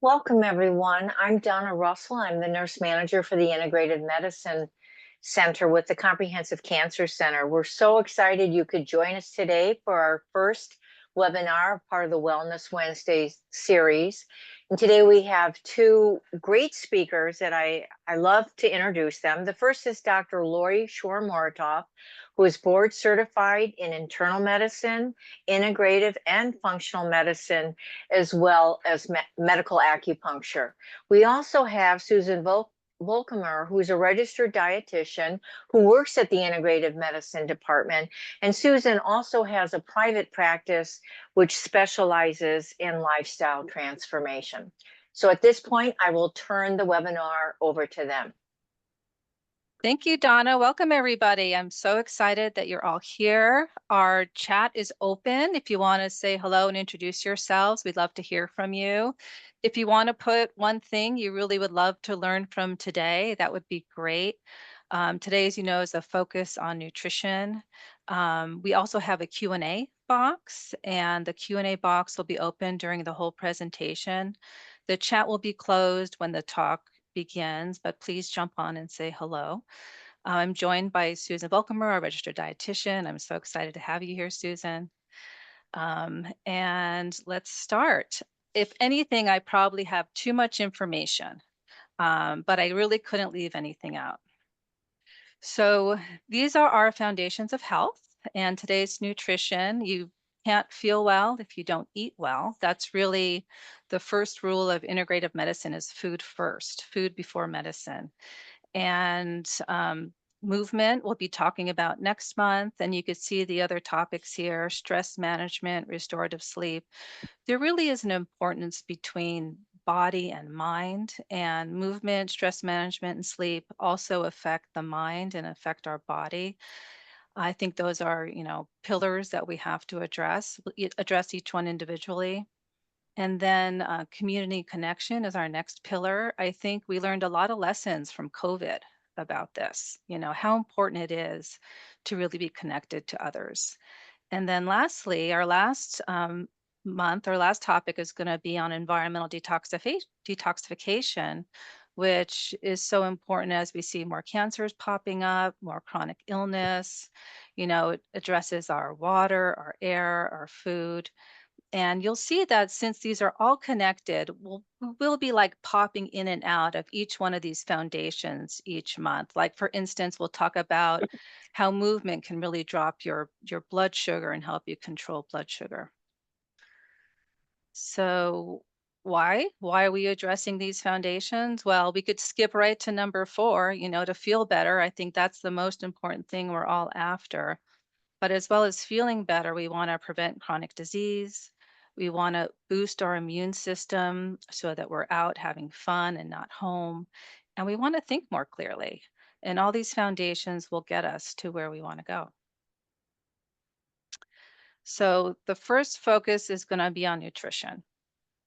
Welcome, everyone. I'm Donna Russell. I'm the nurse manager for the Integrative Medicine Center with the Comprehensive Cancer Center. We're so excited you could join us today for our first webinar, part of the Wellness Wednesday series. And today we have two great speakers that I love to introduce them. The first is Dr. Lori Shore-Moratoff, who is board certified in internal medicine, integrative and functional medicine, as well as medical acupuncture. We also have Susan Volkamer, who's a registered dietitian who works at the Integrative Medicine Department. And Susan also has a private practice which specializes in lifestyle transformation. So at this point, I will turn the webinar over to them. Thank you, Donna. Welcome, everybody. I'm so excited that you're all here. Our chat is open. If you want to say hello and introduce yourselves, we'd love to hear from you. If you want to put one thing you really would love to learn from today, that would be great. Today, as you know, is a focus on nutrition. We also have a Q&A box, and the Q&A box will be open during the whole presentation. The chat will be closed when the talk begins, but please jump on and say hello. I'm joined by Susan Volkamer, a registered dietitian. I'm so excited to have you here, Susan. And let's start. If anything, I probably have too much information, but I really couldn't leave anything out. So these are our foundations of health, and today's nutrition. You can't feel well if you don't eat well. That's really the first rule of integrative medicine is food first, food before medicine. And movement we'll be talking about next month. And you could see the other topics here: stress management, restorative sleep. There really is an importance between body and mind, and movement, stress management, and sleep also affect the mind and affect our body. I think those are, pillars that we have to address. Address each one individually. And then community connection is our next pillar. I think we learned a lot of lessons from COVID about this, how important it is to really be connected to others. And then lastly, our last our last topic is going to be on environmental detoxification, which is so important as we see more cancers popping up, more chronic illness. It addresses our water, our air, our food. And you'll see that since these are all connected, we'll be like popping in and out of each one of these foundations each month. Like for instance, we'll talk about how movement can really drop your blood sugar and help you control blood sugar. So why are we addressing these foundations? Well, we could skip right to number 4, to feel better. I think that's the most important thing we're all after. But as well as feeling better, we want to prevent chronic disease. We want to boost our immune system so that we're out having fun and not home. And we want to think more clearly. And all these foundations will get us to where we want to go. So the first focus is going to be on nutrition.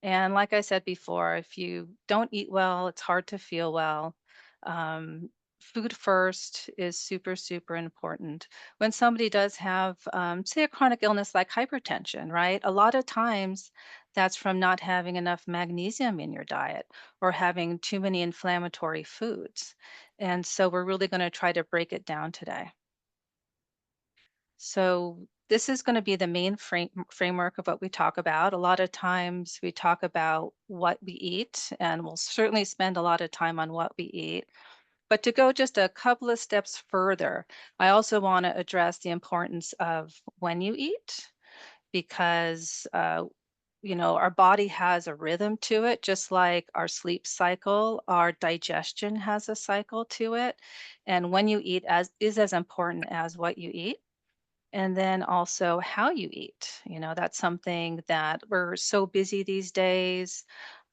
And like I said before, if you don't eat well, it's hard to feel well. Food first is super, super important. When somebody does have, say, a chronic illness like hypertension, right? A lot of times that's from not having enough magnesium in your diet or having too many inflammatory foods. And so we're really going to try to break it down today. So this is going to be the main framework of what we talk about. A lot of times we talk about what we eat, and we'll certainly spend a lot of time on what we eat. But to go just a couple of steps further, I also want to address the importance of when you eat, because our body has a rhythm to it, just like our sleep cycle, our digestion has a cycle to it. And when you eat is as important as what you eat. And then also how you eat. That's something that we're so busy these days.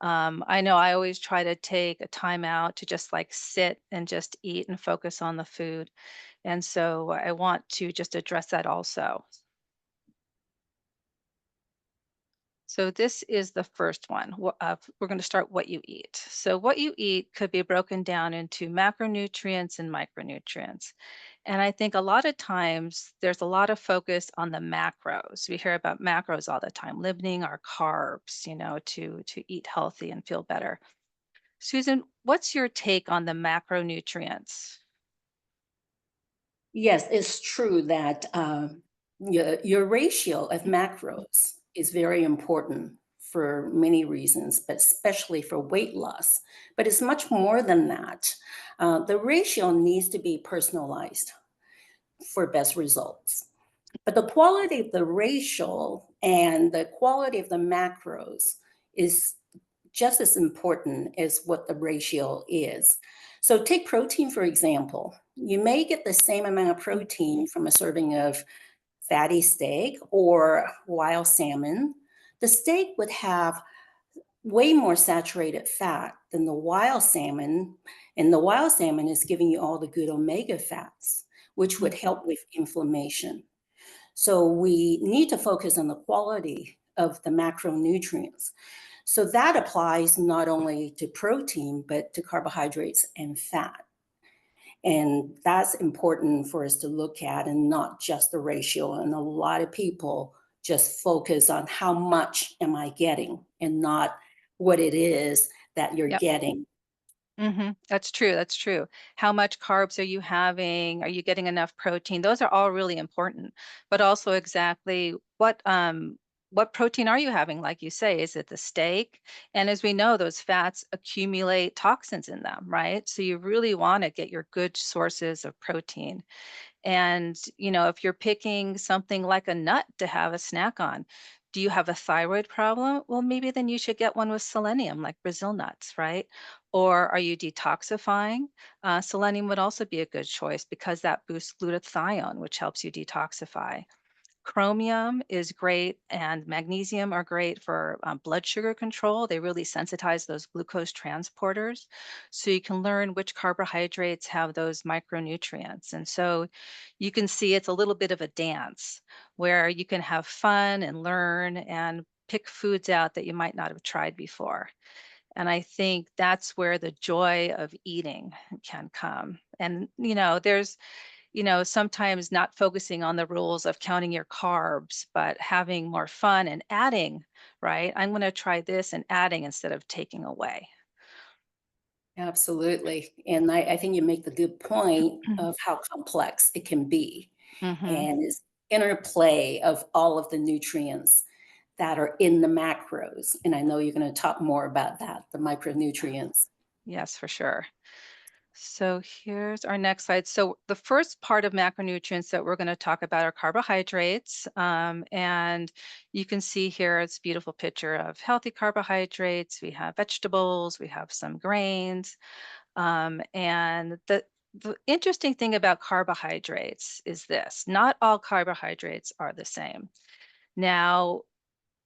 I know I always try to take a time out to just like sit and just eat and focus on the food. And so I want to just address that also. So this is the first one. We're going to start what you eat. So what you eat could be broken down into macronutrients and micronutrients. And I think a lot of times there's a lot of focus on the macros. We hear about macros all the time, limiting our carbs, to eat healthy and feel better. Susan, what's your take on the macronutrients? Yes, it's true that your ratio of macros is very important for many reasons, but especially for weight loss. But it's much more than that. The ratio needs to be personalized for best results. But the quality of the ratio and the quality of the macros is just as important as what the ratio is. So take protein, for example. You may get the same amount of protein from a serving of fatty steak or wild salmon. The steak would have way more saturated fat than the wild salmon, and the wild salmon is giving you all the good omega fats, which would help with inflammation. So we need to focus on the quality of the macronutrients. So that applies not only to protein, but to carbohydrates and fat. And that's important for us to look at and not just the ratio. And a lot of people just focus on how much am I getting and not what it is that you're Yep. getting. That's true. That's true. How much carbs are you having? Are you getting enough protein? Those are all really important. But also exactly what protein are you having? Like you say, is it the steak? And as we know, those fats accumulate toxins in them, right? So you really want to get your good sources of protein. And, if you're picking something like a nut to have a snack on, do you have a thyroid problem? Well, maybe then you should get one with selenium, like Brazil nuts, right? Or are you detoxifying? Selenium would also be a good choice because that boosts glutathione, which helps you detoxify. Chromium is great, and magnesium are great for blood sugar control. They really sensitize those glucose transporters. So you can learn which carbohydrates have those micronutrients. And so you can see it's a little bit of a dance where you can have fun and learn and pick foods out that you might not have tried before. And I think that's where the joy of eating can come. And, there's sometimes not focusing on the rules of counting your carbs, but having more fun and adding, right? I'm going to try this and adding instead of taking away. Absolutely. And I think you make the good point of how complex it can be. Hmm. And it's interplay of all of the nutrients that are in the macros. And I know you're going to talk more about that, the micronutrients. Yes, for sure. So here's our next slide. So the first part of macronutrients that we're going to talk about are carbohydrates. And you can see here it's a beautiful picture of healthy carbohydrates. We have vegetables, we have some grains. And the interesting thing about carbohydrates is this: not all carbohydrates are the same. Now,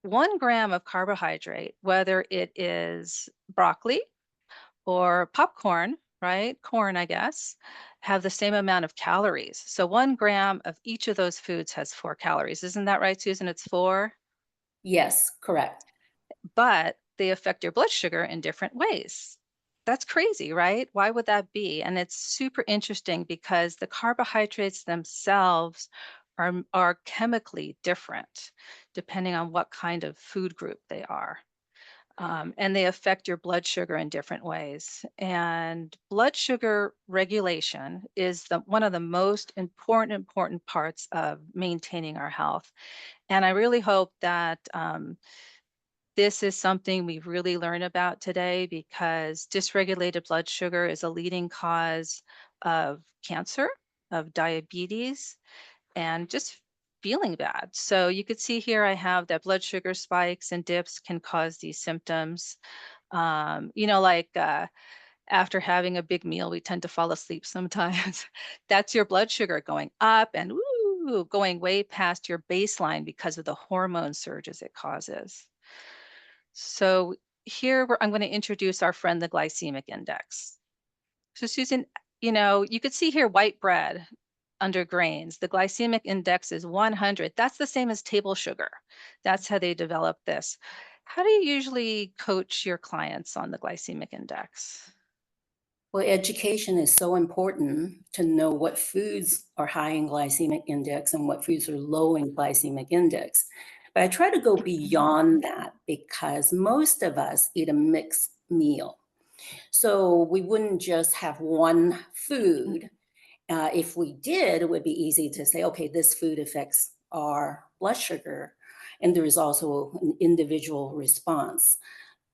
1 gram of carbohydrate, whether it is broccoli or popcorn, right? Corn, I guess, have the same amount of calories. So 1 gram of each of those foods has 4 calories. Isn't that right, Susan? It's four, Yes, correct. but they affect your blood sugar in different ways. That's crazy, right? Why would that be? And it's super interesting because the carbohydrates themselves are chemically different depending on what kind of food group they are. And they affect your blood sugar in different ways. And blood sugar regulation is one of the most important parts of maintaining our health. And I really hope that this is something we really learn about today because dysregulated blood sugar is a leading cause of cancer, of diabetes, and just feeling bad. So you could see here I have that blood sugar spikes and dips can cause these symptoms. Like after having a big meal, we tend to fall asleep sometimes. That's your blood sugar going up and going way past your baseline because of the hormone surges it causes. So here I'm going to introduce our friend, the glycemic index. So Susan, you could see here white bread under grains. The glycemic index is 100. That's the same as table sugar. That's how they develop this. How do you usually coach your clients on the glycemic index? Well, education is so important to know what foods are high in glycemic index and what foods are low in glycemic index. But I try to go beyond that because most of us eat a mixed meal. So we wouldn't just have one food. If we did, it would be easy to say, okay, this food affects our blood sugar. And there is also an individual response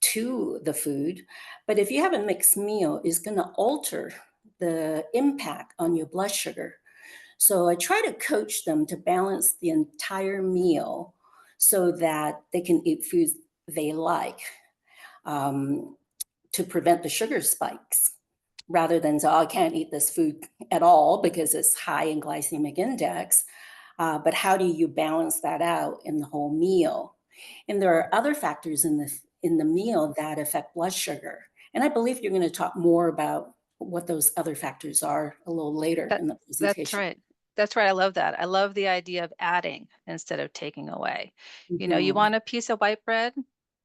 to the food. But if you have a mixed meal, it's going to alter the impact on your blood sugar. So I try to coach them to balance the entire meal so that they can eat foods they like, um, to prevent the sugar spikes rather than say, oh, I can't eat this food at all because it's high in glycemic index. But how do you balance that out in the whole meal? And there are other factors in the meal that affect blood sugar. And I believe you're going to talk more about what those other factors are a little later That in the that's presentation. right. That's right. I love that. I love the idea of adding instead of taking away. You Mhm. want a piece of white bread?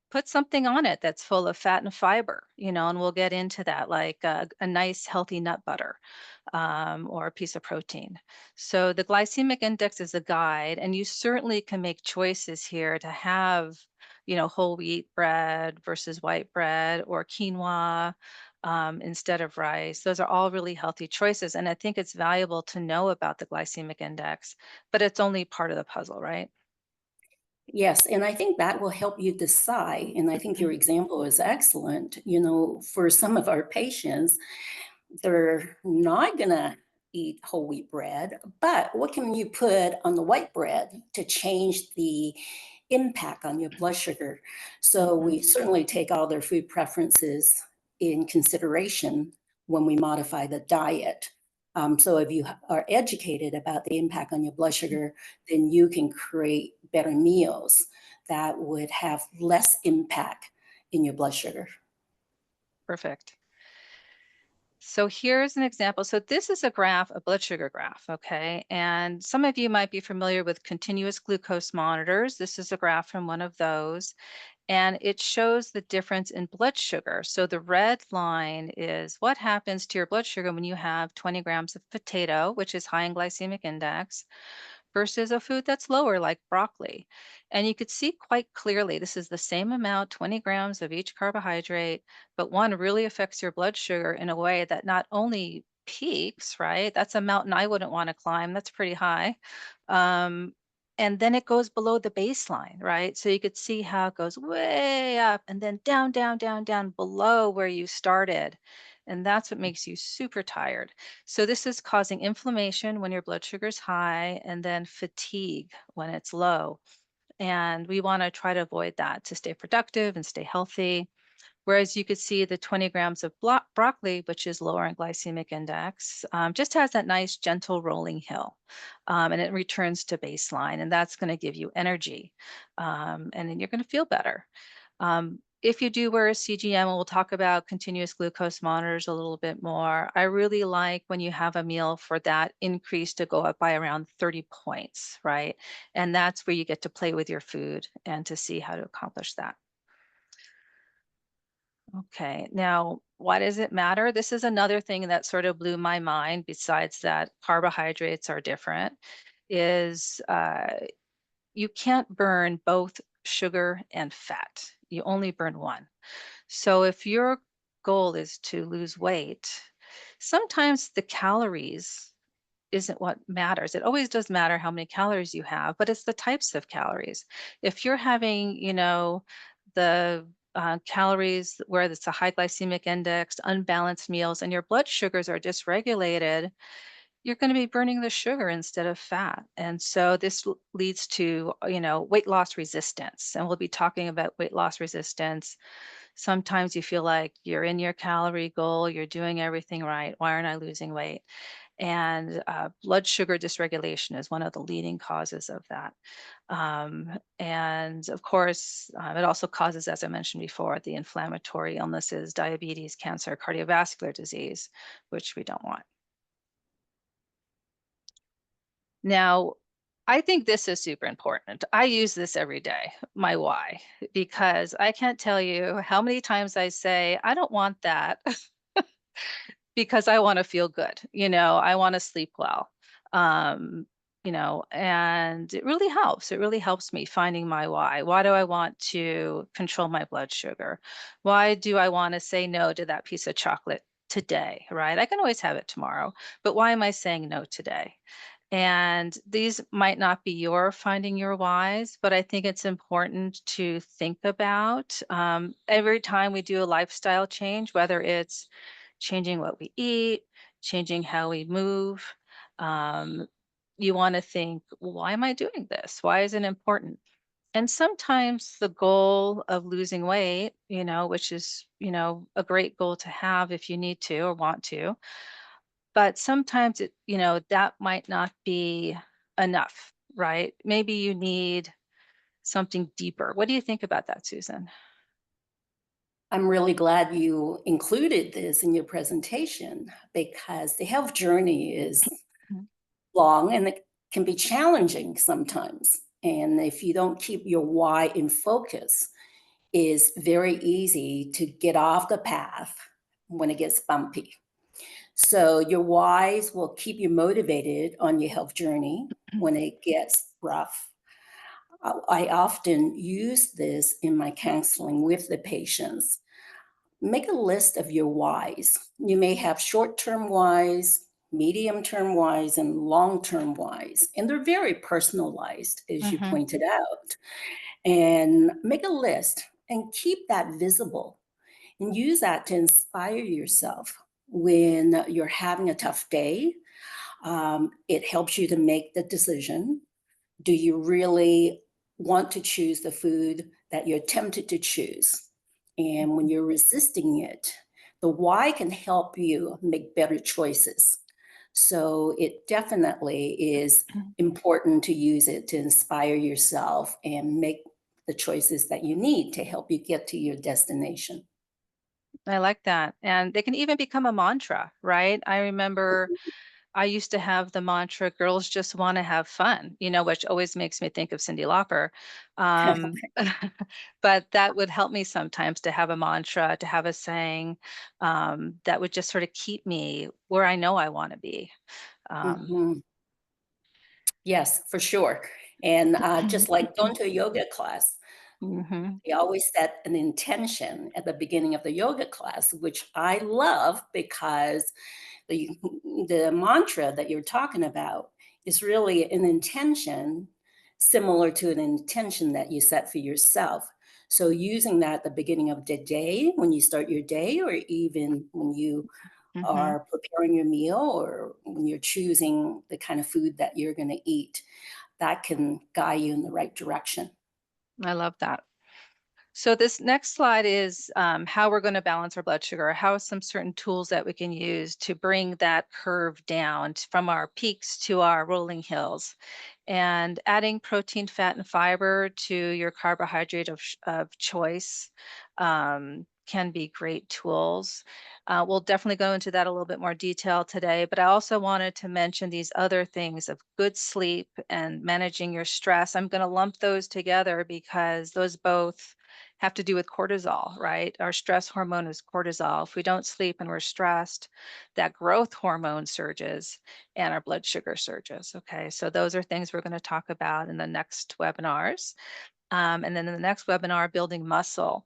Put something on it that's full of fat and fiber, and we'll get into that, like a nice healthy nut butter, or a piece of protein. So the glycemic index is a guide, and you certainly can make choices here to have, whole wheat bread versus white bread or quinoa, instead of rice. Those are all really healthy choices. And I think it's valuable to know about the glycemic index, but it's only part of the puzzle, right? Yes, and I think that will help you decide. And I think your example is excellent. For some of our patients, they're not gonna eat whole wheat bread, but what can you put on the white bread to change the impact on your blood sugar? So Mhm. we certainly take all their food preferences in consideration when we modify the diet. So if you are educated about the impact on your blood sugar, then you can create better meals that would have less impact in your blood sugar. Perfect. So here's an example. So this is a graph, a blood sugar graph, okay? And some of you might be familiar with continuous glucose monitors. This is a graph from one of those, and it shows the difference in blood sugar. So the red line is what happens to your blood sugar when you have 20 grams of potato, which is high in glycemic index, versus a food that's lower, like broccoli. And you could see quite clearly this is the same amount, 20 grams of each carbohydrate, but one really affects your blood sugar in a way that not only peaks, right? That's a mountain I wouldn't want to climb. That's pretty high. Um, and then it goes below the baseline, right? So you could see how it goes way up and then down, down, down, down below where you started. And that's what makes you super tired. So this is causing inflammation when your blood sugar is high and then fatigue when it's low. And we want to try to avoid that to stay productive and stay healthy. Whereas you could see the 20 grams of broccoli, which is lower in glycemic index, just has that nice gentle rolling hill, and it returns to baseline. And that's going to give you energy, and then you're going to feel better. If you do wear a CGM, and we'll talk about continuous glucose monitors a little bit more, I really like when you have a meal for that increase to go up by around 30 points, right? And that's where you get to play with your food and to see how to accomplish that. Okay, now why does it matter? This is another thing that sort of blew my mind, besides that carbohydrates are different, is you can't burn both sugar and fat. You only burn one. So if your goal is to lose weight, sometimes the calories isn't what matters. It always does matter how many calories you have, but it's the types of calories. If you're having, the calories where it's a high glycemic index, unbalanced meals, and your blood sugars are dysregulated, you're going to be burning the sugar instead of fat. And so this leads to, weight loss resistance. And we'll be talking about weight loss resistance. Sometimes you feel like you're in your calorie goal, you're doing everything right. Why aren't I losing weight? And blood sugar dysregulation is one of the leading causes of that. And of course, it also causes, as I mentioned before, the inflammatory illnesses, diabetes, cancer, cardiovascular disease, which we don't want. Now, I think this is super important. I use this every day, my why, because I can't tell you how many times I say, I don't want that. because I want to feel good. I want to sleep well. And it really helps. It really helps me finding my why. Why do I want to control my blood sugar? Why do I want to say no to that piece of chocolate today, right? I can always have it tomorrow, but why am I saying no today? And these might not be your finding your whys, but I think it's important to think about every time we do a lifestyle change, whether it's changing what we eat, changing how we move. Um, you want to think, why am I doing this? Why is it important? And sometimes the goal of losing weight, which is, a great goal to have if you need to or want to, but sometimes that might not be enough, right? Maybe you need something deeper. What do you think about that, Susan? I'm really glad you included this in your presentation because the health journey is Mhm. long and it can be challenging sometimes. And if you don't keep your why in focus, it's very easy to get off the path when it gets bumpy. So your whys will keep you motivated on your health journey when it gets rough. I often use this in my counseling with the patients. Make a list of your whys. You may have short-term whys, medium-term whys, and long-term whys, and they're very personalized, as you Mhm. pointed out. And make a list and keep that visible and use that to inspire yourself when you're having a tough day. It helps you to make the decision. Do you really want to choose the food that you're tempted to choose? And when you're resisting it, the why can help you make better choices. So it definitely is important to use it to inspire yourself and make the choices that you need to help you get to your destination. I like that. And they can even become a mantra, right? I remember I used to have the mantra, girls just want to have fun, which always makes me think of Cyndi Lauper. Um, but that would help me sometimes to have a mantra, to have a saying that would just sort of keep me where I know I want to be. Um, Mhm. Yes, for sure. And just like going to a yoga class, mhm, they always set an intention at the beginning of the yoga class, which I love because the the mantra that you're talking about is really an intention similar to an intention that you set for yourself. So using that at the beginning of the day, when you start your day, or even when you mhm. are preparing your meal, or when you're choosing the kind of food that you're going to eat, that can guide you in the right direction. I love that. So this next slide is how we're going to balance our blood sugar. How are some certain tools that we can use to bring that curve down from our peaks to our rolling hills, and adding protein, fat, and fiber to your carbohydrate of choice can be great tools. We'll definitely go into that a little bit more detail today, but I also wanted to mention these other things of good sleep and managing your stress. I'm going to lump those together because those both have to do with cortisol, right? Our stress hormone is cortisol. If we don't sleep and we're stressed, that growth hormone surges and our blood sugar surges. Okay, so those are things we're going to talk about in the next webinars. And then in the next webinar, building muscle.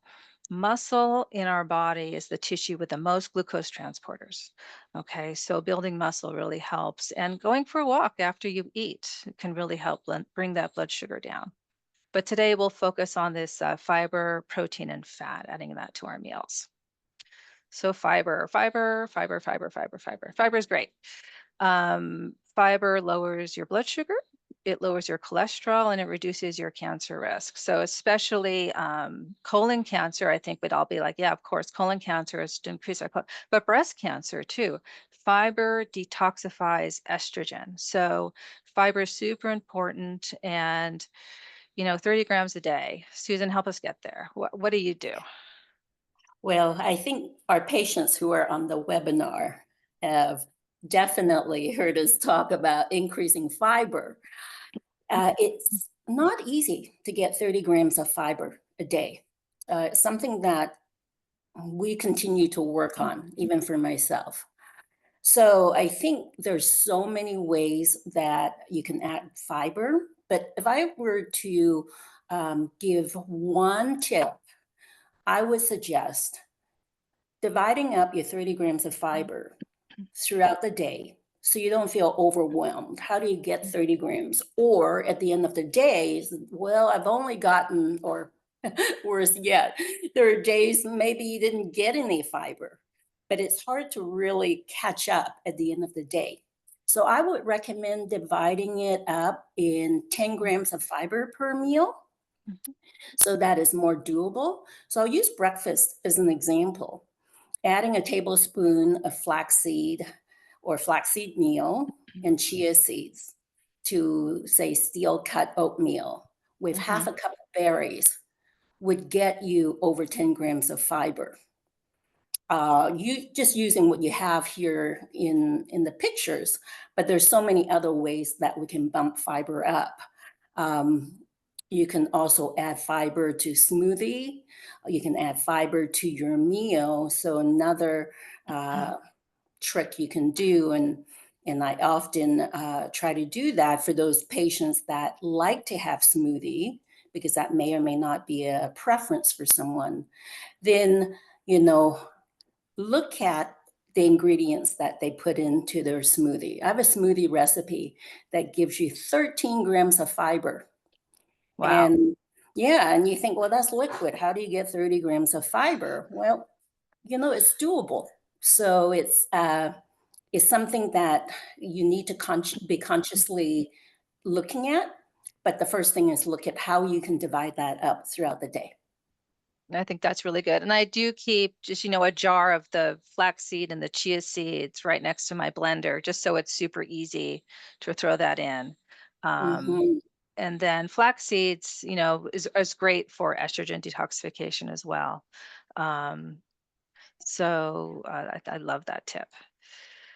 Muscle in our body is the tissue with the most glucose transporters. Okay, so building muscle really helps. And going for a walk after you eat can really help bring that blood sugar down. But today we'll focus on this fiber, protein, and fat, adding that to our meals. So fiber, fiber, fiber, fiber, fiber, fiber. Fiber is great. Fiber lowers your blood sugar, it lowers your cholesterol, and it reduces your cancer risk. So especially colon cancer, I think we'd all be like, yeah, of course, colon cancer is to increase our, but breast cancer too. Fiber detoxifies estrogen. So fiber is super important, and 30 grams a day. Susan, help us get there. What do you do? Well, I think our patients who are on the webinar have definitely heard us talk about increasing fiber. It's not easy to get 30 grams of fiber a day. It's something that we continue to work on, even for myself. So I think there's so many ways that you can add fiber, but if I were to give one tip, I would suggest dividing up your 30 grams of fiber throughout the day so you don't feel overwhelmed. How do you get 30 grams? Or at the end of the day, well, I've only gotten, or worse yet, there are days maybe you didn't get any fiber, but it's hard to really catch up at the end of the day. So I would recommend dividing it up in 10 grams of fiber per meal. Mhm. So that is more doable. So I'll use breakfast as an example. Adding a tablespoon of flaxseed or flaxseed meal and chia seeds to, say, steel cut oatmeal with half Mhm. a cup of berries would get you over 10 grams of fiber. You just using what you have here in the pictures, but there's so many other ways that we can bump fiber up. Um, you can also add fiber to smoothie. You can add fiber to your meal. So another trick you can do, and I often try to do that for those patients that like to have smoothie, because that may or may not be a preference for someone. Then, you know, look at the ingredients that they put into their smoothie. I have a smoothie recipe that gives you 13 grams of fiber. Wow. And yeah, and you think, well, that's liquid. How do you get 30 grams of fiber? Well, it's doable. So it's something that you need to be consciously looking at. But the first thing is look at how you can divide that up throughout the day. I think that's really good. And I do keep just, a jar of the flaxseed and the chia seeds right next to my blender, just so it's super easy to throw that in. Um, Mhm. and then flax seeds, is great for estrogen detoxification as well. Um, I love that tip.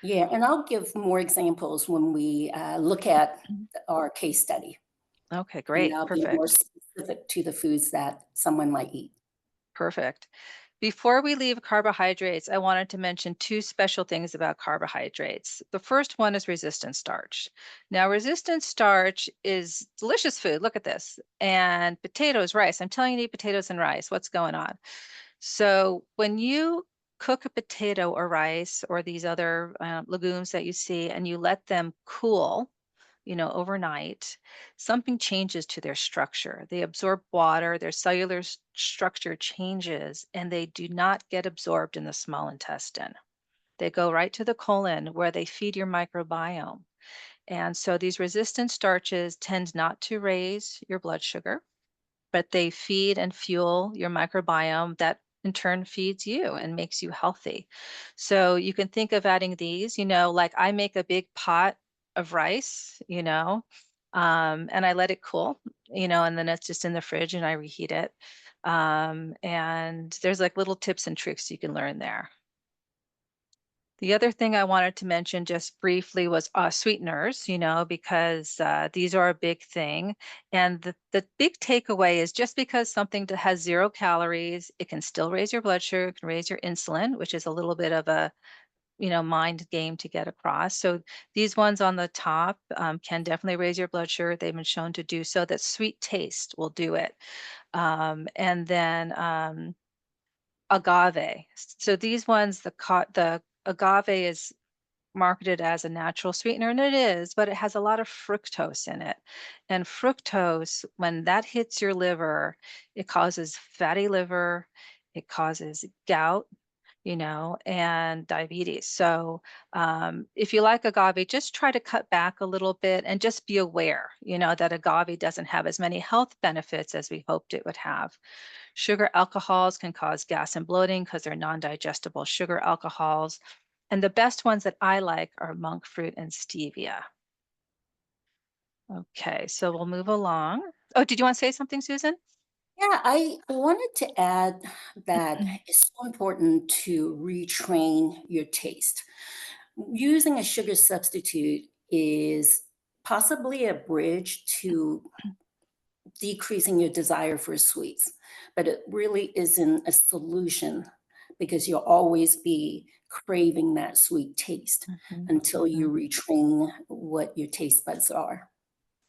Yeah, and I'll give more examples when we look at our case study, Okay, and great. I'll be more Perfect. specific to the foods that someone might eat. Perfect. Before we leave carbohydrates, I wanted to mention two special things about carbohydrates. The first one is resistant starch. Now, resistant starch is delicious food. Look at this. And potatoes, rice. I'm telling you to eat potatoes and rice. What's going on? So, when you cook a potato or rice or these other legumes that you see and you let them cool, overnight, something changes to their structure. They absorb water, their cellular structure changes, and they do not get absorbed in the small intestine. They go right to the colon where they feed your microbiome. And so these resistant starches tend not to raise your blood sugar, but they feed and fuel your microbiome that in turn feeds you and makes you healthy. So you can think of adding these, like I make a big pot of rice, and I let it cool, and then it's just in the fridge and I reheat it. And there's like little tips and tricks you can learn there. The other thing I wanted to mention just briefly was sweeteners, because these are a big thing. And the big takeaway is just because something has 0 calories, it can still raise your blood sugar, it can raise your insulin, which is a little bit of a mind game to get across. So these ones on the top can definitely raise your blood sugar. They've been shown to do so. That sweet taste will do it. And then agave. So these ones, the agave is marketed as a natural sweetener, and it is, but it has a lot of fructose in it. And fructose, when that hits your liver, it causes fatty liver, it causes gout, and diabetes. So if you like agave, just try to cut back a little bit and just be aware, that agave doesn't have as many health benefits as we hoped it would have. Sugar alcohols can cause gas and bloating because they're non-digestible sugar alcohols. And the best ones that I like are monk fruit and stevia. Okay, so we'll move along. Oh, did you want to say something, Susan? Yeah, I wanted to add that Mm. it's so important to retrain your taste. Using a sugar substitute is possibly a bridge to decreasing your desire for sweets, but it really isn't a solution because you'll always be craving that sweet taste Mhm, until you mhm. retrain what your taste buds are.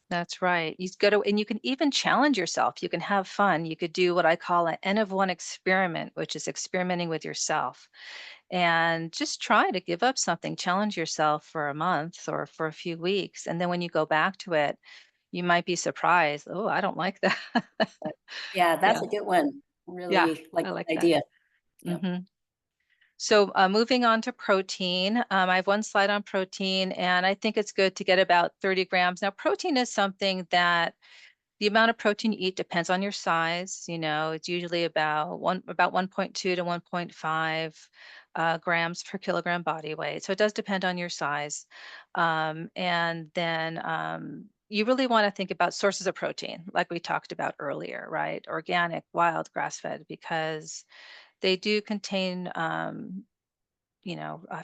That's right. You go to, and you can even challenge yourself. You can have fun. You could do what I call an N of one experiment, which is experimenting with yourself. And just try to give up something, challenge yourself for a month or for a few weeks. And then when you go back to it, you might be surprised. Oh, I don't like that. Yeah, Yeah. that's a good one. Yeah. Really like I like the that. idea. Yeah. hmm So moving on to protein, I have one slide on protein, and I think it's good to get about 30 grams. Now, protein is something that the amount of protein you eat depends on your size. It's usually about 1.2 to 1.5 grams per kilogram body weight. So it does depend on your size. And then you really want to think about sources of protein, like we talked about earlier, right? Organic, wild, grass-fed, because they do contain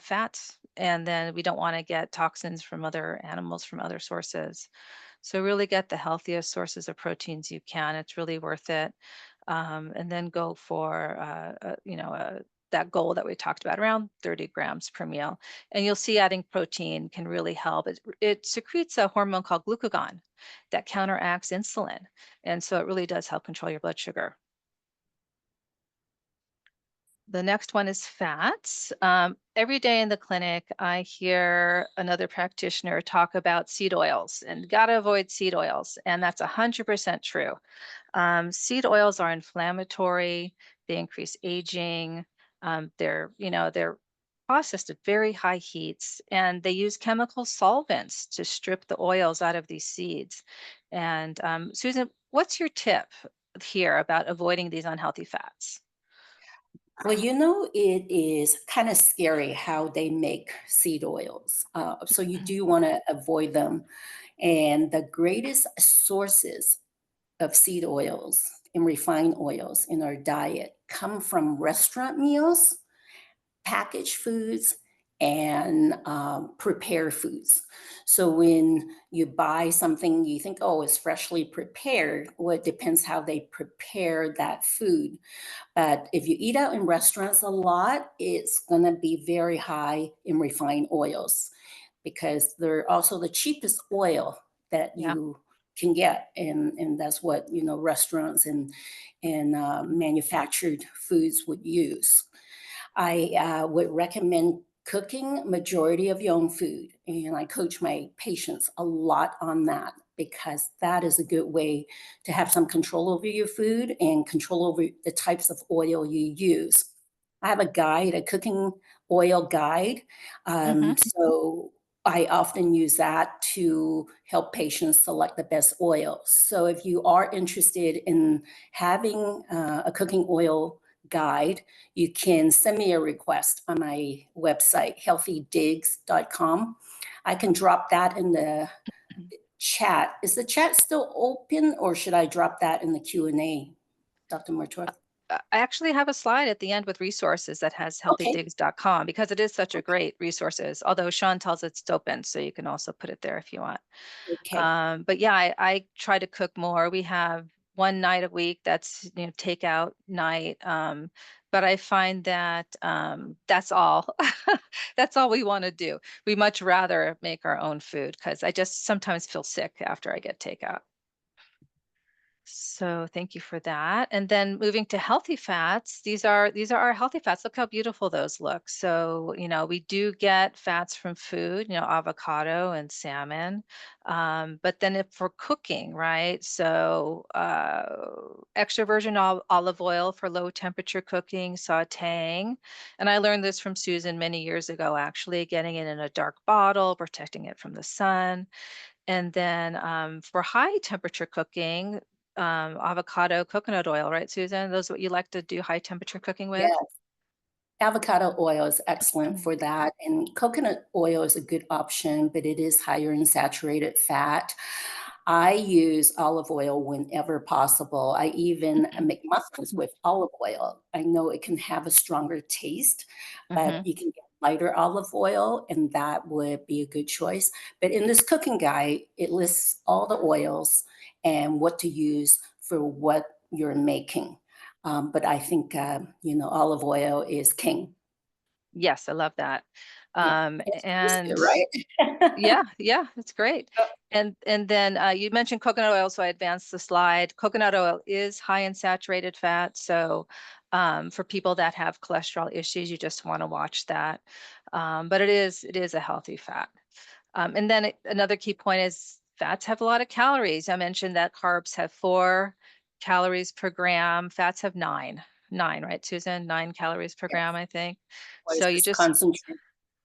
fats, and then we don't want to get toxins from other animals from other sources. So really get the healthiest sources of proteins you can. It's really worth it. And then go for that goal that we talked about, around 30 grams per meal. And you'll see adding protein can really help. It secretes a hormone called glucagon that counteracts insulin. And so it really does help control your blood sugar. The next one is fats. Every day in the clinic, I hear another practitioner talk about seed oils and gotta avoid seed oils. And that's 100% true. Seed oils are inflammatory, they increase aging, they're processed at very high heats, and they use chemical solvents to strip the oils out of these seeds. And Susan, what's your tip here about avoiding these unhealthy fats? Well, it is kind of scary how they make seed oils. So you do want to avoid them. And the greatest sources of seed oils and refined oils in our diet come from restaurant meals, packaged foods, and prepared foods. So when you buy something, you think, oh, it's freshly prepared. Well, it depends how they prepare that food. But if you eat out in restaurants a lot, it's going to be very high in refined oils because they're also the cheapest oil that Yeah. you can get. And that's what, restaurants and manufactured foods would use. I would recommend cooking majority of your own food. And I coach my patients a lot on that because that is a good way to have some control over your food and control over the types of oil you use. I have a guide, a cooking oil guide. hmm So I often use that to help patients select the best oil. So if you are interested in having a cooking oil guide, you can send me a request on my website, healthydigs.com. I can drop that in the chat. Is the chat still open or should I drop that in the Q&A, Dr. Mortua? I actually have a slide at the end with resources that has Okay, healthydigs.com because it is such a okay, great resources. Although Sean tells it's open, so you can also put it there if you want. okay. But yeah, I try to cook more. We have one night a week that's takeout night. But I find that that's all. That's all we want to do. We much rather make our own food because I just sometimes feel sick after I get takeout. So thank you for that. And then moving to healthy fats, these are our healthy fats. Look how beautiful those look. So, we do get fats from food, avocado and salmon. But then if for cooking, right? So extra virgin olive oil for low temperature cooking, sautéing. And I learned this from Susan many years ago, actually, getting it in a dark bottle, protecting it from the sun. And then for high temperature cooking, avocado, coconut oil, right, Susan? Those what you like to do high temperature cooking with? Yeah, avocado oil is excellent for that. And coconut oil is a good option, but it is higher in saturated fat. I use olive oil whenever possible. I even make muffins with olive oil. I know it can have a stronger taste, but Mm-hmm. you can get lighter olive oil, and that would be a good choice. But in this cooking guide, it lists all the oils and what to use for what you're making. But I think, olive oil is king. Yes, I love that. Yeah, it's tasty, And right? yeah, yeah, it's great. And then you mentioned coconut oil, so I advanced the slide. Coconut oil is high in saturated fat, so for people that have cholesterol issues, you just want to watch that. But it is a healthy fat. And then another key point is fats have a lot of calories. I mentioned that carbs have 4 calories per gram, fats have 9, right, Susan? 9 calories per gram, Yes, I think. always So you just just concentrate.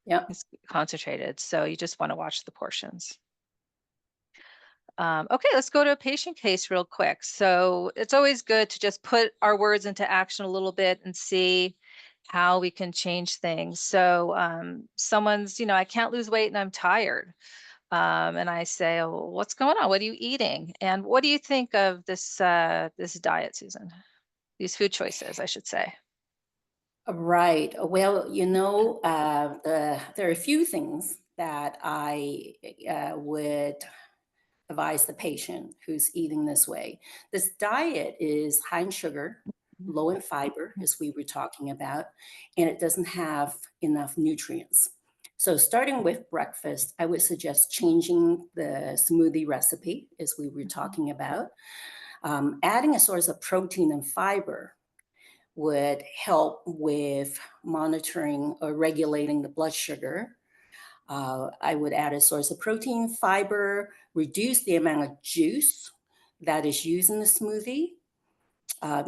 Yeah. it's concentrated. So you just want to watch the portions. Okay, let's go to a patient case real quick. So it's always good to just put our words into action a little bit and see how we can change things. So someone's, I can't lose weight and I'm tired. And I say, oh, what's going on? What are you eating? And what do you think of this diet, Susan? These food choices, I should say. Right. Well, there are a few things that I would advise the patient who's eating this way. This diet is high in sugar, low in fiber, as we were talking about, and it doesn't have enough nutrients. So, starting with breakfast, I would suggest changing the smoothie recipe, as we were talking about. Adding a source of protein and fiber would help with monitoring or regulating the blood sugar. I would add a source of protein, fiber, reduce the amount of juice that is used in the smoothie.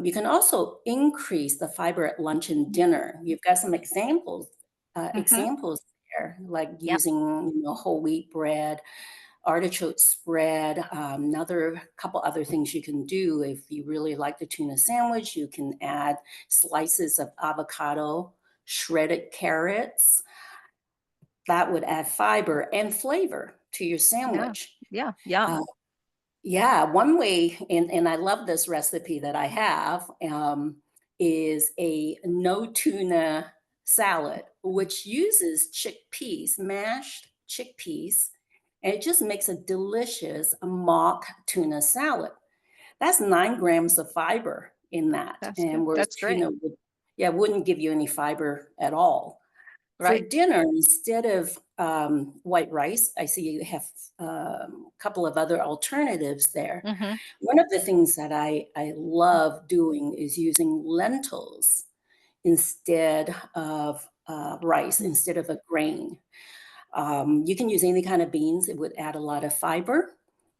You can also increase the fiber at lunch and dinner. You've got some Mm-hmm. examples there, like Yep. using whole wheat bread, artichoke spread. Another couple other things you can do if you really like the tuna sandwich, you can add slices of avocado, shredded carrots. That would add fiber and flavor to your Yeah. sandwich. Yeah. Uh, Yum. yeah, one way, and I love this recipe that I have, is a no tuna salad, which uses chickpeas, mashed chickpeas, and it just makes a delicious mock tuna salad. That's 9 grams of fiber in that, That's good. and whereas That's great. wouldn't give you any fiber at all. For Right. dinner, instead of white rice, I see you have a couple of other alternatives there. Mm-hmm. One of the things that I love doing is using lentils instead of rice, instead of a grain. You can use any kind of beans, it would add a lot of fiber.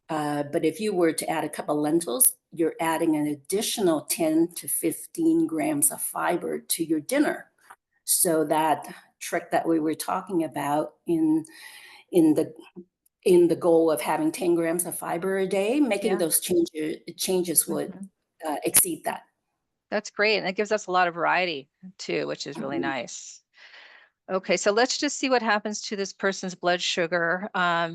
But if you were to add a cup of lentils, you're adding an additional 10 to 15 grams of fiber to your dinner. So that trick that we were talking about in the in the goal of having 10 grams of fiber a day, making Yeah. those changes would Mhm. exceed that. That's great. And it gives us a lot of variety too, which is really Mhm. nice. Okay, so let's just see what happens to this person's blood sugar.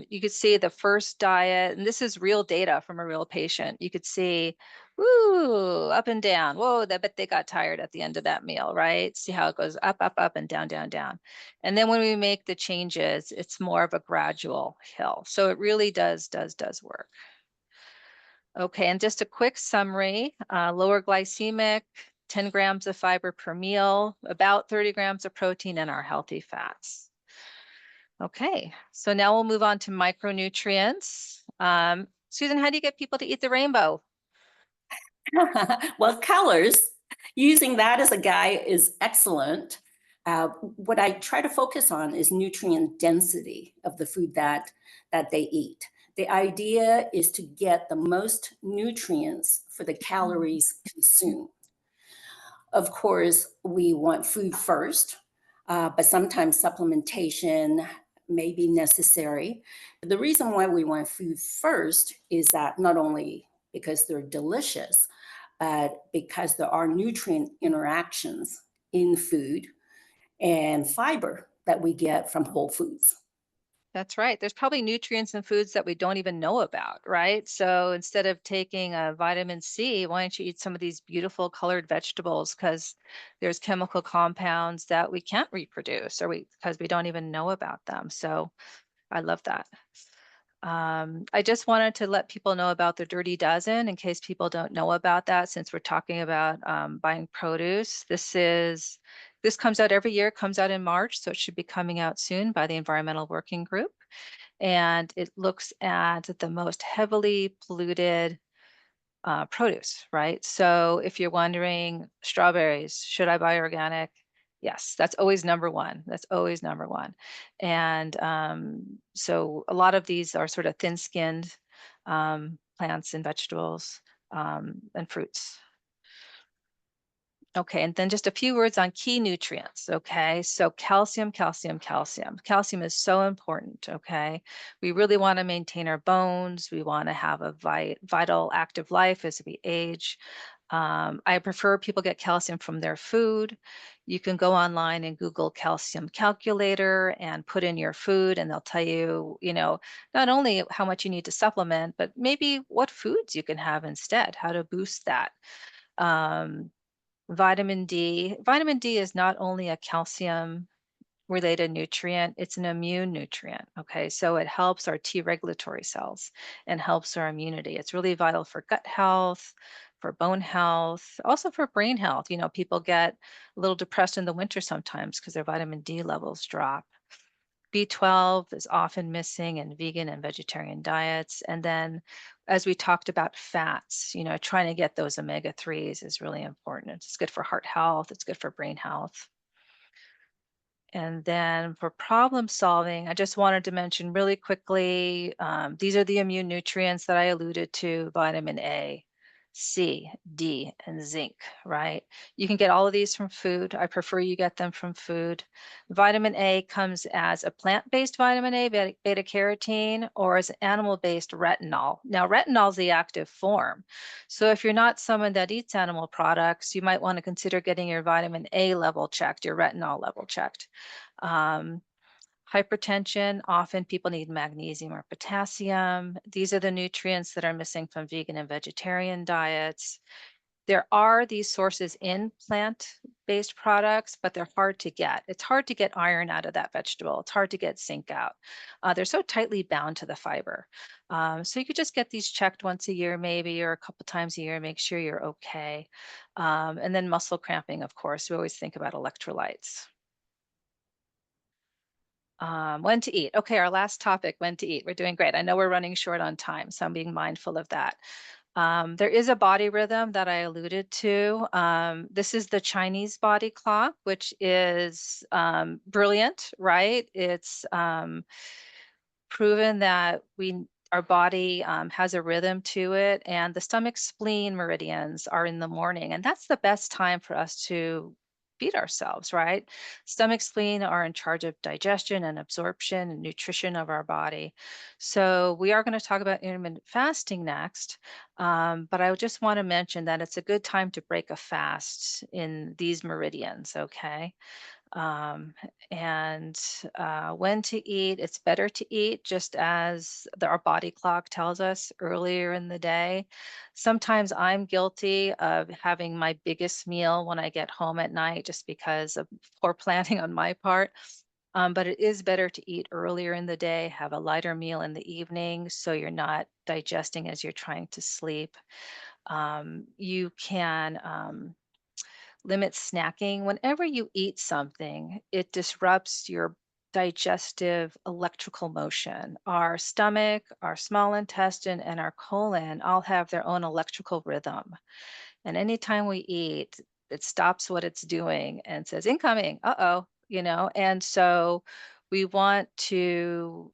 You could see the first diet, and this is real data from a real patient. You could see, woo, up and down. Whoa, I bet they got tired at the end of that meal, right? See how it goes up, up, up, and down, down, down. And then when we make the changes, it's more of a gradual hill. So it really does work. Okay, and just a quick summary, lower glycemic, 10 grams of fiber per meal, about 30 grams of protein in our healthy fats. Okay, so now we'll move on to micronutrients. Susan, how do you get people to eat the rainbow? Well, colors, using that as a guide is excellent. What I try to focus on is nutrient density of the food that they eat. The idea is to get the most nutrients for the calories consumed. Of course, we want food first, but sometimes supplementation may be necessary. The reason why we want food first is that not only because they're delicious, but because there are nutrient interactions in food and fiber that we get from whole foods. That's right. There's probably nutrients in foods that we don't even know about, right? So instead of taking a vitamin C, why don't you eat some of these beautiful colored vegetables? Because there's chemical compounds that we can't reproduce or because we don't even know about them. So I love that. I just wanted to let people know about the Dirty Dozen in case people don't know about that, since we're talking about buying produce. This comes out every year, comes out in March, so it should be coming out soon by the Environmental Working Group. And it looks at the most heavily polluted produce, right? So if you're wondering, strawberries, should I buy organic? Yes, that's always number one. That's always number one. And so a lot of these are sort of thin-skinned plants and vegetables and fruits. Okay, and then just a few words on key nutrients, okay? So calcium, calcium, calcium. Calcium is so important, okay? We really want to maintain our bones. We want to have a vital, active life as we age. I prefer people get calcium from their food. You can go online and Google calcium calculator and put in your food, and they'll tell you, not only how much you need to supplement, but maybe what foods you can have instead, how to boost that. Um, Vitamin D. Vitamin D is not only a calcium related nutrient, it's an immune nutrient. Okay, so it helps our T regulatory cells and helps our immunity. It's really vital for gut health, for bone health, also for brain health. People get a little depressed in the winter sometimes because their vitamin D levels drop. B12 is often missing in vegan and vegetarian diets. And then, as we talked about fats, trying to get those omega-3s is really important. It's good for heart health, it's good for brain health. And then for problem solving, I just wanted to mention really quickly, these are the immune nutrients that I alluded to: vitamin A, C, D, and zinc, right? You can get all of these from food. I prefer you get them from food. Vitamin A comes as a plant-based vitamin A, beta carotene, or as animal-based retinol. Now, retinol is the active form. So if you're not someone that eats animal products, you might want to consider getting your vitamin A level checked, your retinol level checked. Um, Hypertension, often people need magnesium or potassium. These are the nutrients that are missing from vegan and vegetarian diets. There are these sources in plant-based products, but they're hard to get. It's hard to get iron out of that vegetable. It's hard to get zinc out. They're so tightly bound to the fiber. So you could just get these checked once a year, maybe, or a couple times a year, make sure you're okay. And then muscle cramping, of course, we always think about electrolytes. When to eat. Okay, our last topic, when to eat. We're doing great. I know we're running short on time, so I'm being mindful of that. There is a body rhythm that I alluded to. This is the Chinese body clock, which is brilliant, right? It's proven that our body has a rhythm to it, and the stomach spleen meridians are in the morning, and that's the best time for us to feed ourselves, right? Stomach spleen are in charge of digestion and absorption and nutrition of our body. So we are going to talk about intermittent fasting next, but I just want to mention that it's a good time to break a fast in these meridians, okay? um, and when to eat. It's better to eat just as our body clock tells us earlier in the day. Sometimes I'm guilty of having my biggest meal when I get home at night just because of poor planning on my part. But it is better to eat earlier in the day, have a lighter meal in the evening so you're not digesting as you're trying to sleep. You can limit snacking. Whenever you eat something, it disrupts your digestive electrical motion. Our stomach, our small intestine, and our colon all have their own electrical rhythm. And anytime we eat, it stops what it's doing and says, incoming, uh-oh, and so we want to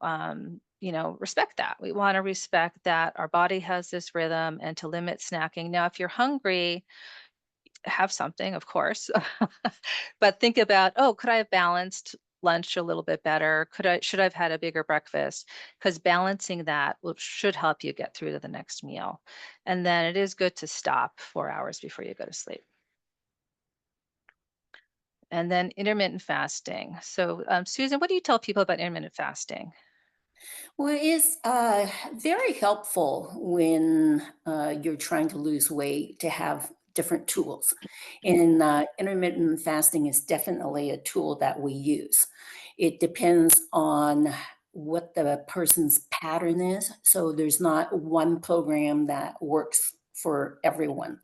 respect that. We want to respect that our body has this rhythm and to limit snacking. Now, if you're hungry, have something, of course, but think about, oh, could I have balanced lunch a little bit better? Should I've had a bigger breakfast? Because balancing that should help you get through to the next meal. And then it is good to stop 4 hours before you go to sleep. And then intermittent fasting. So, Susan, what do you tell people about intermittent fasting? Well, it's very helpful when you're trying to lose weight to have different tools. And intermittent fasting is definitely a tool that we use. It depends on what the person's pattern is. So there's not one program that works for everyone.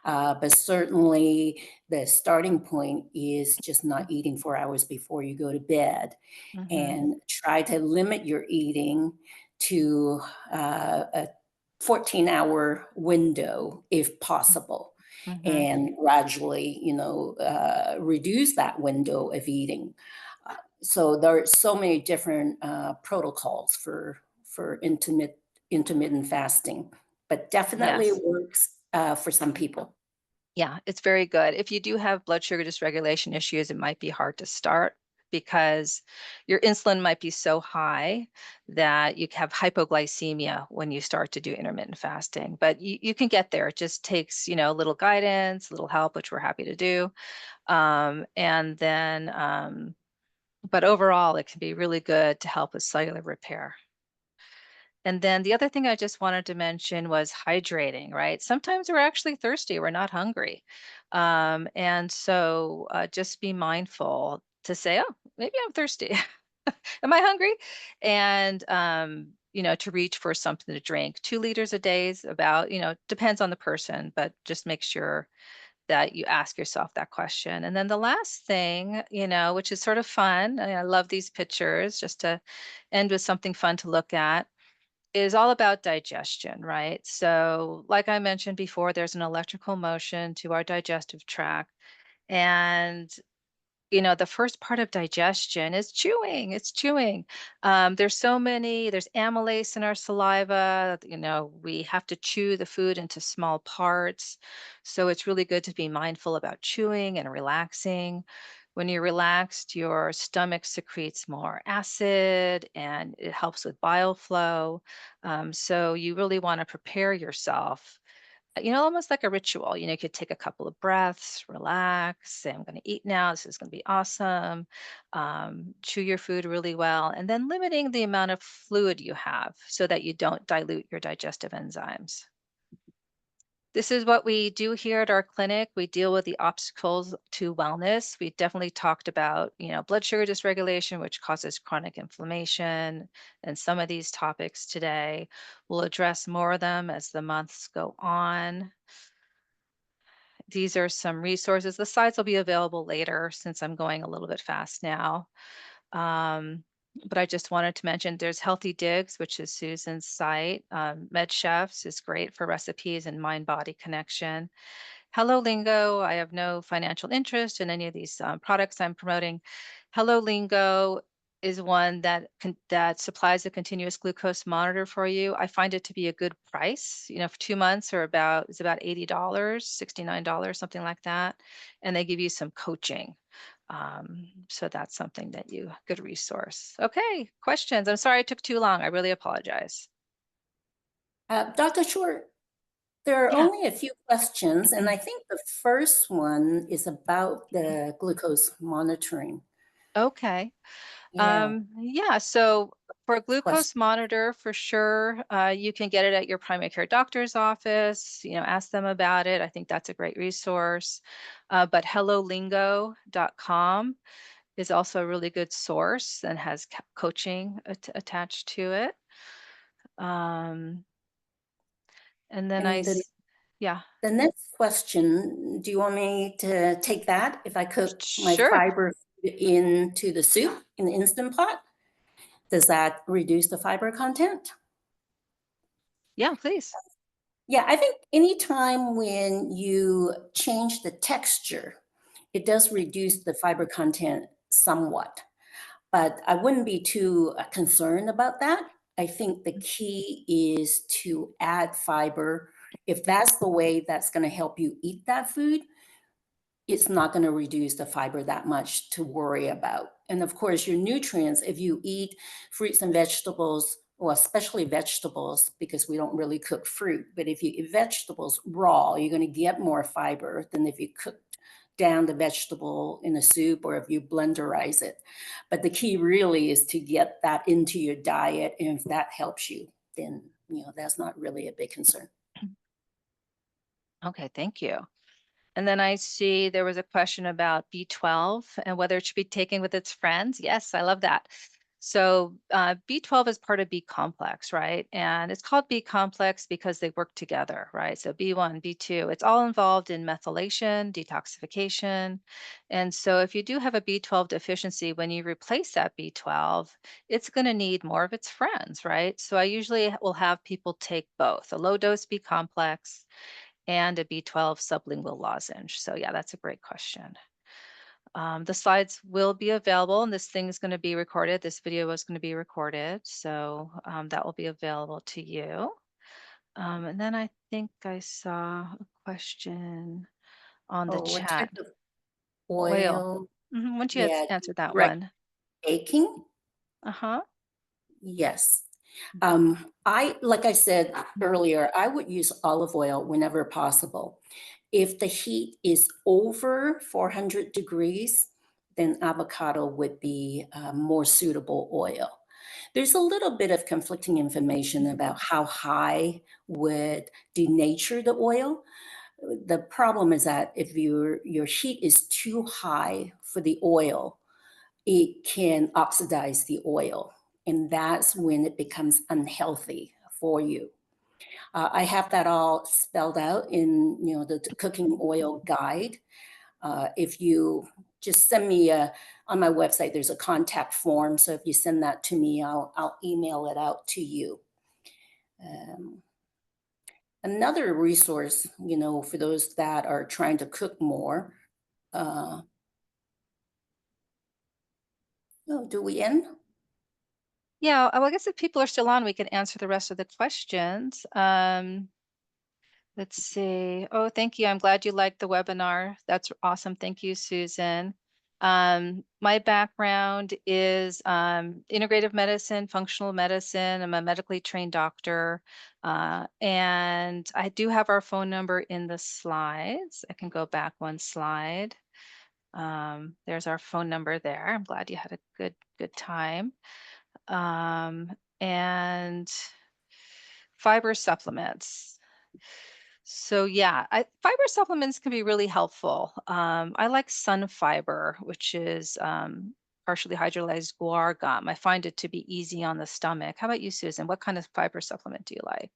But certainly the starting point is just not eating 4 hours before you go to bed, Mhm, and try to limit your eating to a 14-hour window if possible, mhm. and gradually, reduce that window of eating. So there are so many different protocols for intermittent fasting, but definitely Yes. works for some people. Yeah, it's very good. If you do have blood sugar dysregulation issues, it might be hard to start because your insulin might be so high that you have hypoglycemia when you start to do intermittent fasting. But you can get there. It just takes, a little guidance, a little help, which we're happy to do. And then, but overall, it can be really good to help with cellular repair. And then the other thing I just wanted to mention was hydrating, right? Sometimes we're actually thirsty, we're not hungry. And so just be mindful to say, oh, maybe I'm thirsty. Am I hungry? And, to reach for something to drink. 2 liters a day is about, depends on the person, but just make sure that you ask yourself that question. And then the last thing, which is sort of fun, and I love these pictures just to end with something fun to look at is all about digestion, right? So, like I mentioned before, there's an electrical motion to our digestive tract. And, the first part of digestion is chewing. It's chewing. There's amylase in our saliva. We have to chew the food into small parts. So, it's really good to be mindful about chewing and relaxing. When you're relaxed, your stomach secretes more acid and it helps with bile flow. So you really want to prepare yourself, almost like a ritual. You could take a couple of breaths, relax, say, I'm going to eat now. This is going to be awesome. Chew your food really well, and then limiting the amount of fluid you have so that you don't dilute your digestive enzymes. This is what we do here at our clinic. We deal with the obstacles to wellness. We definitely talked about, blood sugar dysregulation, which causes chronic inflammation, and some of these topics today. We'll address more of them as the months go on. These are some resources. The slides will be available later since I'm going a little bit fast now. Um, but I just wanted to mention there's Healthy Digs, which is Susan's site. Med Chefs is great for recipes and mind-body connection. Hello Lingo, I have no financial interest in any of these products I'm promoting. Hello Lingo is one that supplies a continuous glucose monitor for you. I find it to be a good price. For 2 months it's about $80, $69, something like that. And they give you some coaching. So that's something that good resource. Okay, questions. I'm sorry I took too long. I really apologize. Dr. Short, there are Yeah. only a few questions, and I think the first one is about the glucose monitoring. Okay. Yeah, Yeah, so for a question. glucose monitor, for sure, you can get it at your primary care doctor's office, ask them about it. I think that's a great resource. But hellolingo.com is also a really good source and has coaching attached to it. Um, and then And then yeah, the next question, do you want me to take that? If I cook my sure. fiber into the soup in the Instant Pot, does that reduce the fiber content? Yeah, please. Yeah, I think anytime when you change the texture, it does reduce the fiber content somewhat. But I wouldn't be too concerned about that. I think the key is to add fiber. If that's the way that's going to help you eat that food, it's not going to reduce the fiber that much to worry about. And of course, your nutrients, if you eat fruits and vegetables, well, especially vegetables, because we don't really cook fruit, but if you eat vegetables raw, you're going to get more fiber than if you cook down the vegetable in a soup or if you blenderize it. But the key really is to get that into your diet. And if that helps you, then that's not really a big concern. Okay, thank you. And then I see there was a question about B12 and whether it should be taken with its friends. Yes, I love that. So B12 is part of B complex, right? And it's called B complex because they work together, right? So B1, B2, it's all involved in methylation, detoxification. And so if you do have a B12 deficiency, when you replace that B12, it's going to need more of its friends, right? So I usually will have people take both a low dose B complex and a B12 sublingual lozenge. So yeah, that's a great question. The slides will be available, and this thing is going to be recorded. This video is going to be recorded, so that will be available to you. And then I think I saw a question on the Oh, what chat. type of Oil. oil? Once you had Yeah, answered that right. one. Baking? Uh-huh. Yes. Like I said earlier, I would use olive oil whenever possible. If the heat is over 400 degrees, then avocado would be a more suitable oil. There's a little bit of conflicting information about how high would denature the oil. The problem is that if your heat is too high for the oil, it can oxidize the oil, and that's when it becomes unhealthy for you. I have that all spelled out in the cooking oil guide. If you just send me on my website, there's a contact form. So if you send that to me, I'll email it out to you. Um, Another resource, for those that are trying to cook more. Oh, do we end? Yeah, well, I guess if people are still on, we can answer the rest of the questions. Let's see. Oh, thank you. I'm glad you liked the webinar. That's awesome. Thank you, Susan. My background is integrative medicine, functional medicine. I'm a medically trained doctor. And I do have our phone number in the slides. I can go back one slide. There's our phone number there. I'm glad you had a good time. And fiber supplements. So yeah, fiber supplements can be really helpful. I like sun fiber, which is partially hydrolyzed guar gum. I find it to be easy on the stomach. How about you, Susan? What kind of fiber supplement do you like?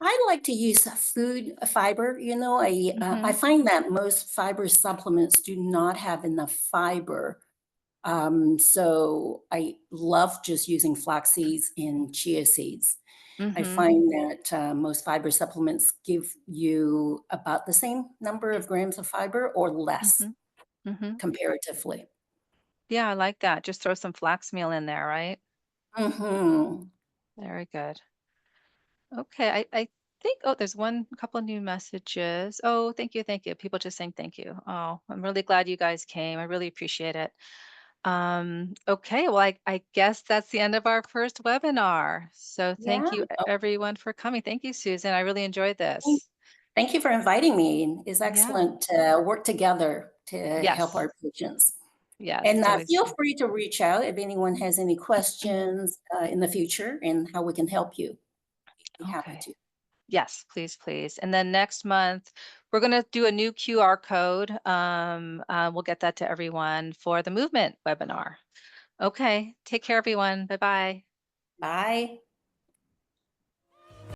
I like to use food fiber. I Hmm. find that most fiber supplements do not have enough fiber. So I love just using flax seeds and chia seeds. I Hmm. find that most fiber supplements give you about the same number of grams of fiber or less Hmm. Hmm. comparatively. Yeah, I like that. Just throw some flax meal in there, right? Hmm. Very good. Okay, I think, oh, there's a couple of new messages. Oh, thank you, thank you. People just saying thank you. Oh, I'm really glad you guys came. I really appreciate it. Okay, well, I guess that's the end of our first webinar. So Yeah. thank you everyone for coming. Thank you, Susan. I really enjoyed Thank this. thank you for inviting me. It's Yeah. excellent to work together to help Yes. our patients. Yes, And it's always feel fun. free to reach out if anyone has any questions in the future and how we can help you. Be happy Okay. to. Yes, please, please. And then next month, we're going to do a new QR code. We'll get that to everyone for the movement webinar. Okay. Take care, everyone. Bye-bye. Bye.